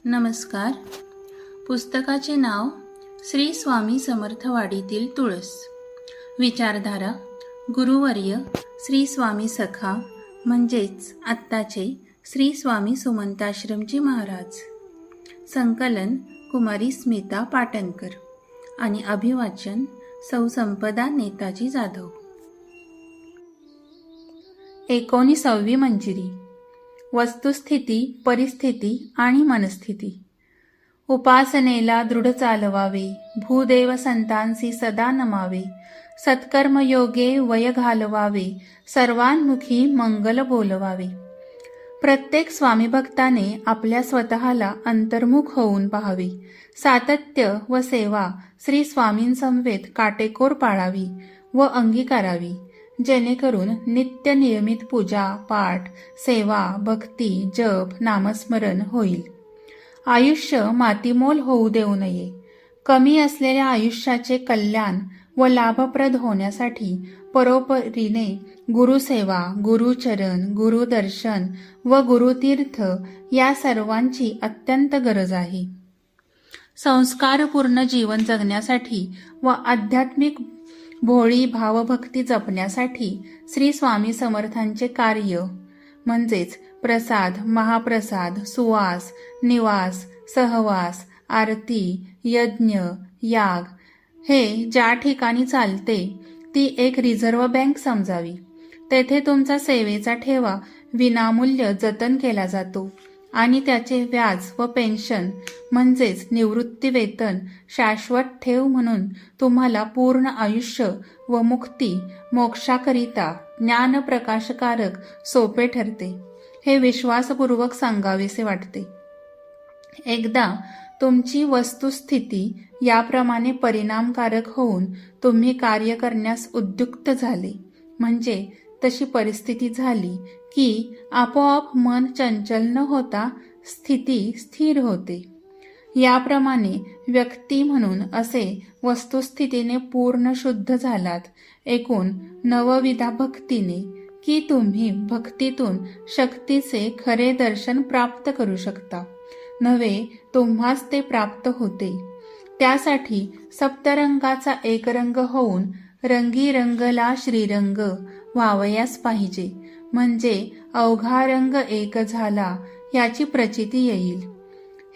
नमस्कार. पुस्तकाचे नाव श्री स्वामी समर्थवाडीतील तुळस. विचारधारा गुरुवर्य श्री स्वामी सखा म्हणजेच आत्ताचे श्री स्वामी सुमंताश्रमजी महाराज. संकलन कुमारी स्मिता पाटणकर आणि अभिवाचन सौ संपदा नेताजी जाधव. 19वी मंजिरी. वस्तुस्थिती, परिस्थिती आणि मनस्थिती. उपासनेला दृढ चालवावे, भूदेव संतांसी सदा नमावे, सत्कर्म योगे वय घालवावे, सर्वांमुखी मंगल बोलवावे. प्रत्येक स्वामी भक्ताने आपल्या स्वतःला अंतर्मुख होऊन पाहावे. सातत्य व सेवा श्री स्वामींसमवेत काटेकोर पाळावी व अंगीकारावी, जेणेकरून नित्य नियमित पूजा, पाठ, सेवा, भक्ती, जप, नामस्मरण होईल. आयुष्य मातीमोल होऊ देऊ नये. कमी असलेल्या आयुष्याचे कल्याण व लाभप्रद होण्यासाठी परोपरीने गुरुसेवा, गुरुचरण, गुरुदर्शन व गुरुतीर्थ या सर्वांची अत्यंत गरज आहे. संस्कारपूर्ण जीवन जगण्यासाठी व आध्यात्मिक भोळी भावभक्ती जपण्यासाठी श्री स्वामी समर्थांचे कार्य म्हणजेच प्रसाद, महाप्रसाद, सुवास, निवास, सहवास, आरती, यज्ञ, याग हे ज्या ठिकाणी चालते ती एक रिझर्व्ह बँक समजावी. तेथे तुमचा सेवेचा ठेवा विनामूल्य जतन केला जातो आणि त्याचे व्याज व पेन्शन म्हणजेच निवृत्ती वेतन शाश्वत ठेव म्हणून तुम्हाला पूर्ण आयुष्य व मुक्ती मोक्षाकरिता ज्ञानप्रकाशकारक सोपे ठरते. हे विश्वासपूर्वक सांगावेसे वाटते. एकदा तुमची वस्तुस्थिती याप्रमाणे परिणामकारक होऊन तुम्ही कार्य करण्यास उद्युक्त झाले, म्हणजे तशी परिस्थिती झाली की आपोआप मन चंचल न होता स्थिती स्थिर होते. याप्रमाणे व्यक्ती म्हणून असे वस्तुस्थितीने पूर्ण शुद्ध झालात एकूण नवविधा भक्तीने की तुम्ही भक्तीतून शक्तीचे खरे दर्शन प्राप्त करू शकता. नव्हे, तुम्हास ते प्राप्त होते. त्यासाठी सप्तरंगाचा एक रंग होऊन रंगी रंगला श्रीरंग व्हावयास पाहिजे, म्हणजे अवघा रंग एक झाला याची प्रचिती येईल.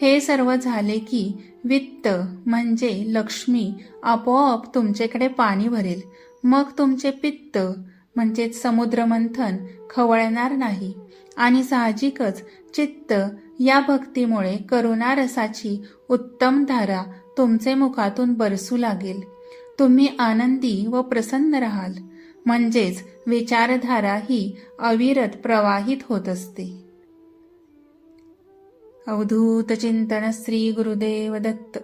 हे सर्व झाले की वित्त म्हणजे लक्ष्मी आपोआप तुमच्याकडे पाणी भरेल. मग तुमचे पित्त म्हणजे समुद्रमंथन खवळणार नाही आणि साहजिकच चित्त या भक्तीमुळे करुणा रसाची उत्तम धारा तुमचे मुखातून बरसू लागेल. तुम्ही आनंदी व प्रसन्न राहाल, म्हणजेच विचारधारा ही अविरत प्रवाहित होत असते. अवधूत चिंतन श्री गुरुदेव दत्त.